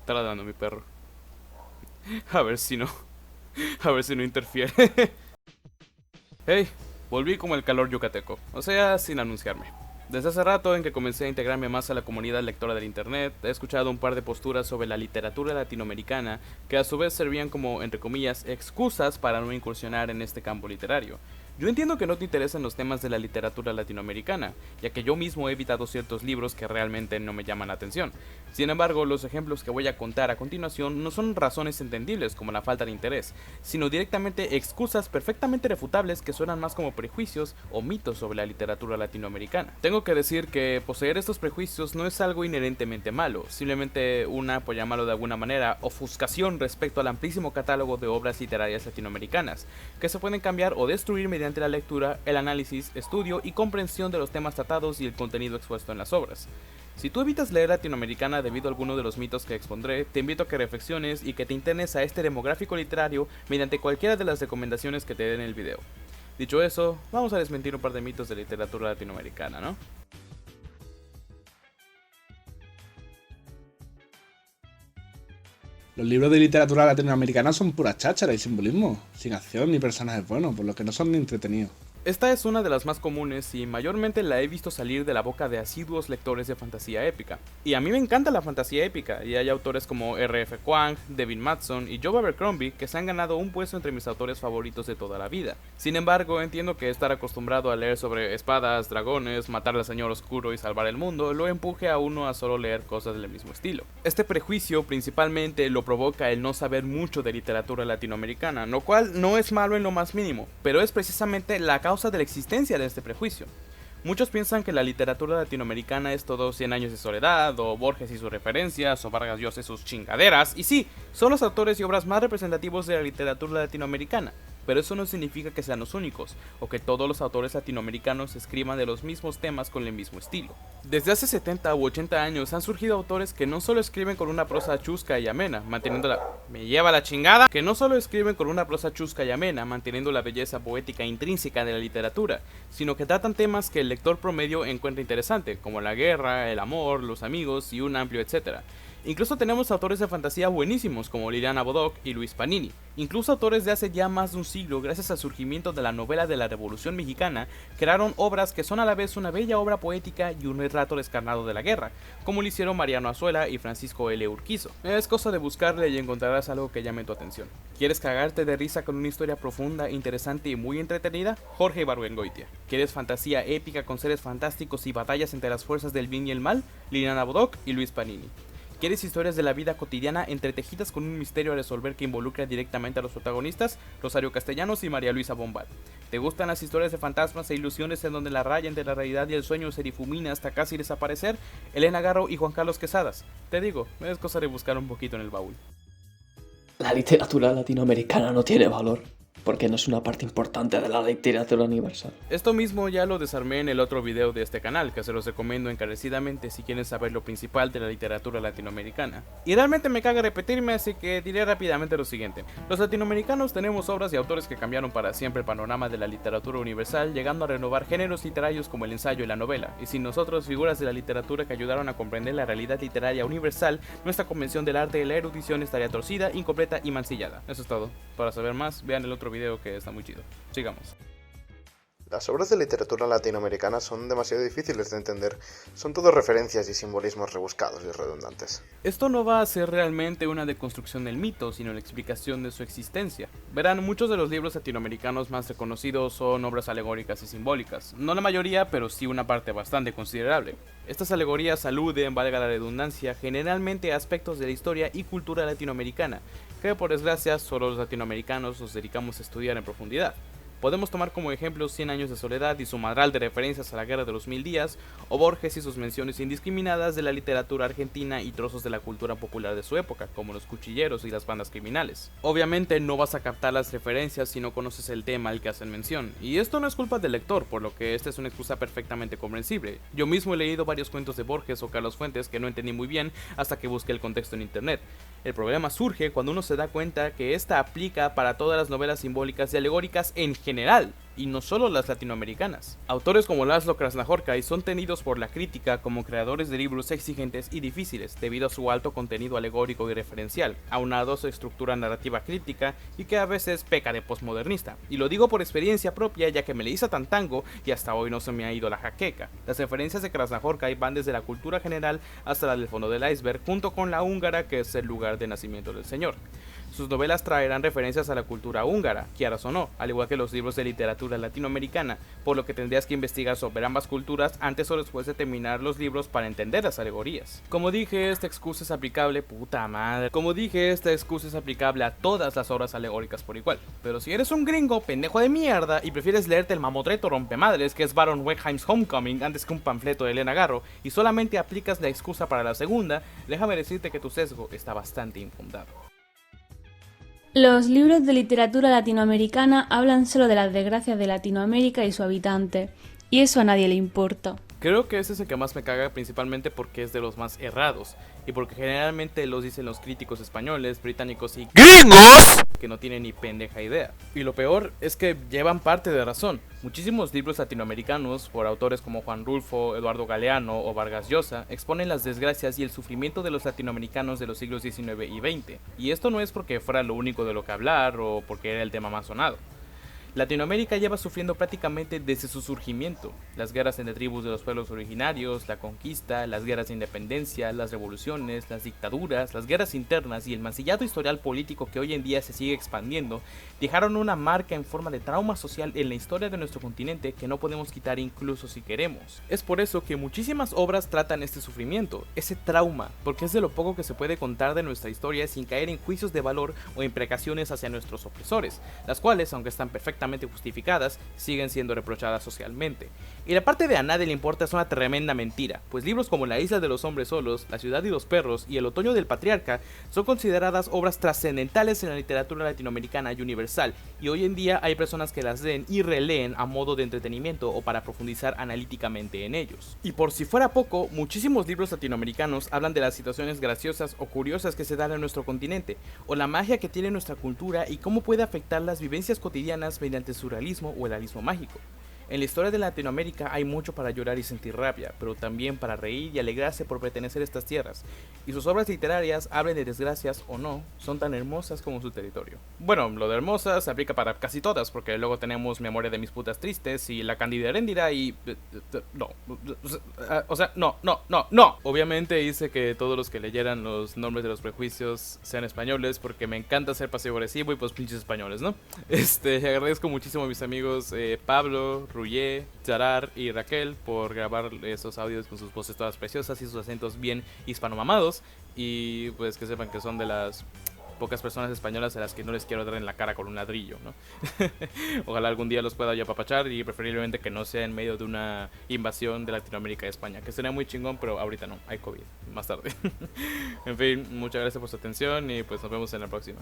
Está ladrando mi perro. A ver si no. A ver si no interfiere. Hey, volví como el calor yucateco. O sea, sin anunciarme. Desde hace rato en que comencé a integrarme más a la comunidad lectora del internet, he escuchado un par de posturas sobre la literatura latinoamericana que a su vez servían como, entre comillas, excusas para no incursionar en este campo literario. Yo entiendo que no te interesan los temas de la literatura latinoamericana, ya que yo mismo he evitado ciertos libros que realmente no me llaman la atención. Sin embargo, los ejemplos que voy a contar a continuación no son razones entendibles como la falta de interés, sino directamente excusas perfectamente refutables que suenan más como prejuicios o mitos sobre la literatura latinoamericana. Tengo que decir que poseer estos prejuicios no es algo inherentemente malo, simplemente una, por llamarlo de alguna manera, ofuscación respecto al amplísimo catálogo de obras literarias latinoamericanas, que se pueden cambiar o destruir mediante la lectura, el análisis, estudio y comprensión de los temas tratados y el contenido expuesto en las obras. Si tú evitas leer latinoamericana debido a alguno de los mitos que expondré, te invito a que reflexiones y que te internes a este demográfico literario mediante cualquiera de las recomendaciones que te den en el video. Dicho eso, vamos a desmentir un par de mitos de literatura latinoamericana, ¿no? Los libros de literatura latinoamericana son pura cháchara y simbolismo, sin acción ni personajes buenos, por lo que no son ni entretenidos. Esta es una de las más comunes y mayormente la he visto salir de la boca de asiduos lectores de fantasía épica. Y a mí me encanta la fantasía épica, y hay autores como R.F. Kuang, Devin Matson y Joe Abercrombie que se han ganado un puesto entre mis autores favoritos de toda la vida. Sin embargo, entiendo que estar acostumbrado a leer sobre espadas, dragones, matar al señor oscuro y salvar el mundo lo empuje a uno a solo leer cosas del mismo estilo. Este prejuicio principalmente lo provoca el no saber mucho de literatura latinoamericana, lo cual no es malo en lo más mínimo, pero es precisamente la causa de la existencia de este prejuicio. Muchos piensan que la literatura latinoamericana es todo 100 años de soledad, o Borges y sus referencias, o Vargas Llosa y sus chingaderas, y sí, son los autores y obras más representativos de la literatura latinoamericana, pero eso no significa que sean los únicos, o que todos los autores latinoamericanos escriban de los mismos temas con el mismo estilo. Desde hace 70 u 80 años han surgido autores que no solo escriben con una prosa chusca y amena, manteniendo la... ¡Me lleva la chingada! Que no solo escriben con una prosa chusca y amena, manteniendo la belleza poética intrínseca de la literatura, sino que tratan temas que el lector promedio encuentra interesante, como la guerra, el amor, los amigos y un amplio etcétera. Incluso tenemos autores de fantasía buenísimos como Liliana Bodoc y Luis Panini, incluso autores de hace ya más de un siglo, gracias al surgimiento de la novela de la Revolución Mexicana, crearon obras que son a la vez una bella obra poética y un retrato descarnado de la guerra, como lo hicieron Mariano Azuela y Francisco L. Urquizo. Es cosa de buscarle y encontrarás algo que llame tu atención. ¿Quieres cagarte de risa con una historia profunda, interesante y muy entretenida? Jorge Ibargüengoitia. ¿Quieres fantasía épica con seres fantásticos y batallas entre las fuerzas del bien y el mal? Liliana Bodoc y Luis Panini. ¿Quieres historias de la vida cotidiana entretejidas con un misterio a resolver que involucra directamente a los protagonistas? Rosario Castellanos y María Luisa Bombal. ¿Te gustan las historias de fantasmas e ilusiones en donde la raya entre la realidad y el sueño se difumina hasta casi desaparecer? Elena Garro y Juan Carlos Quesadas. Te digo, es cosa de buscar un poquito en el baúl. La literatura latinoamericana no tiene valor, porque no es una parte importante de la literatura universal. Esto mismo ya lo desarmé en el otro video de este canal, que se los recomiendo encarecidamente si quieren saber lo principal de la literatura latinoamericana. Y realmente me caga repetirme, así que diré rápidamente lo siguiente. Los latinoamericanos tenemos obras y autores que cambiaron para siempre el panorama de la literatura universal, llegando a renovar géneros literarios como el ensayo y la novela. Y sin nosotros, figuras de la literatura que ayudaron a comprender la realidad literaria universal, nuestra convención del arte de la erudición estaría torcida, incompleta y mancillada. Eso es todo. Para saber más, vean el otro video que está muy chido. Sigamos. Las obras de literatura latinoamericana son demasiado difíciles de entender, son todo referencias y simbolismos rebuscados y redundantes. Esto no va a ser realmente una deconstrucción del mito, sino la explicación de su existencia. Verán, muchos de los libros latinoamericanos más reconocidos son obras alegóricas y simbólicas. No la mayoría, pero sí una parte bastante considerable. Estas alegorías aluden, valga la redundancia, generalmente a aspectos de la historia y cultura latinoamericana, que por desgracia solo los latinoamericanos nos dedicamos a estudiar en profundidad. Podemos tomar como ejemplo 100 años de soledad y su madral de referencias a la Guerra de los Mil Días, o Borges y sus menciones indiscriminadas de la literatura argentina y trozos de la cultura popular de su época, como los cuchilleros y las bandas criminales. Obviamente no vas a captar las referencias si no conoces el tema al que hacen mención, y esto no es culpa del lector, por lo que esta es una excusa perfectamente comprensible. Yo mismo he leído varios cuentos de Borges o Carlos Fuentes que no entendí muy bien hasta que busqué el contexto en internet. El problema surge cuando uno se da cuenta que esta aplica para todas las novelas simbólicas y alegóricas en general, general, y no solo las latinoamericanas. Autores como Laszlo Krasznahorkai son tenidos por la crítica como creadores de libros exigentes y difíciles debido a su alto contenido alegórico y referencial, aunado a su estructura narrativa crítica y que a veces peca de postmodernista. Y lo digo por experiencia propia, ya que me leí Tantango y hasta hoy no se me ha ido la jaqueca. Las referencias de Krasznahorkai van desde la cultura general hasta la del fondo del iceberg, junto con la húngara, que es el lugar de nacimiento del señor. Sus novelas traerán referencias a la cultura húngara, quieras o no, al igual que los libros de literatura latinoamericana, por lo que tendrías que investigar sobre ambas culturas antes o después de terminar los libros para entender las alegorías. Como dije, esta excusa es aplicable, puta madre, a todas las obras alegóricas por igual. Pero si eres un gringo pendejo de mierda y prefieres leerte el mamotreto rompemadres que es Baron Wertheim's Homecoming antes que un panfleto de Elena Garro y solamente aplicas la excusa para la segunda, déjame decirte que tu sesgo está bastante infundado. Los libros de literatura latinoamericana hablan solo de las desgracias de Latinoamérica y su habitante, y eso a nadie le importa. Creo que ese es el que más me caga, principalmente porque es de los más errados, y porque generalmente los dicen los críticos españoles, británicos y gringos que no tienen ni pendeja idea. Y lo peor es que llevan parte de razón. Muchísimos libros latinoamericanos, por autores como Juan Rulfo, Eduardo Galeano o Vargas Llosa, exponen las desgracias y el sufrimiento de los latinoamericanos de los siglos XIX y XX. Y esto no es porque fuera lo único de lo que hablar o porque era el tema más sonado. Latinoamérica lleva sufriendo prácticamente desde su surgimiento. Las guerras entre tribus de los pueblos originarios, la conquista, las guerras de independencia, las revoluciones, las dictaduras, las guerras internas y el mancillado historial político que hoy en día se sigue expandiendo, dejaron una marca en forma de trauma social en la historia de nuestro continente que no podemos quitar incluso si queremos. Es por eso que muchísimas obras tratan este sufrimiento, ese trauma, porque es de lo poco que se puede contar de nuestra historia sin caer en juicios de valor o imprecaciones hacia nuestros opresores, las cuales, aunque están perfectamente justificadas, siguen siendo reprochadas socialmente. Y la parte de a nadie le importa es una tremenda mentira, pues libros como La isla de los hombres solos, La ciudad y los perros y El otoño del patriarca son consideradas obras trascendentales en la literatura latinoamericana y universal, y hoy en día hay personas que las leen y releen a modo de entretenimiento o para profundizar analíticamente en ellos. Y por si fuera poco, muchísimos libros latinoamericanos hablan de las situaciones graciosas o curiosas que se dan en nuestro continente, o la magia que tiene nuestra cultura y cómo puede afectar las vivencias cotidianas mediante el surrealismo o el realismo mágico. En la historia de Latinoamérica hay mucho para llorar y sentir rabia, pero también para reír y alegrarse por pertenecer a estas tierras, y sus obras literarias, hablen de desgracias o no, son tan hermosas como su territorio. Bueno, lo de hermosas se aplica para casi todas, porque luego tenemos Memoria de mis putas tristes y La Cándida Heréndira y... no. Obviamente hice que todos los que leyeran Los nombres de los prejuicios sean españoles, porque me encanta ser pasivo-agresivo y pues pinches españoles, ¿no? Agradezco muchísimo a mis amigos Pablo, Ruyé, Charar y Raquel por grabar esos audios con sus voces todas preciosas y sus acentos bien hispanomamados, y pues que sepan que son de las pocas personas españolas a las que no les quiero dar en la cara con un ladrillo, ¿no? Ojalá algún día los pueda yo apapachar, y preferiblemente que no sea en medio de una invasión de Latinoamérica a España, que sería muy chingón, pero ahorita no, hay COVID, más tarde. En fin, muchas gracias por su atención y pues nos vemos en la próxima.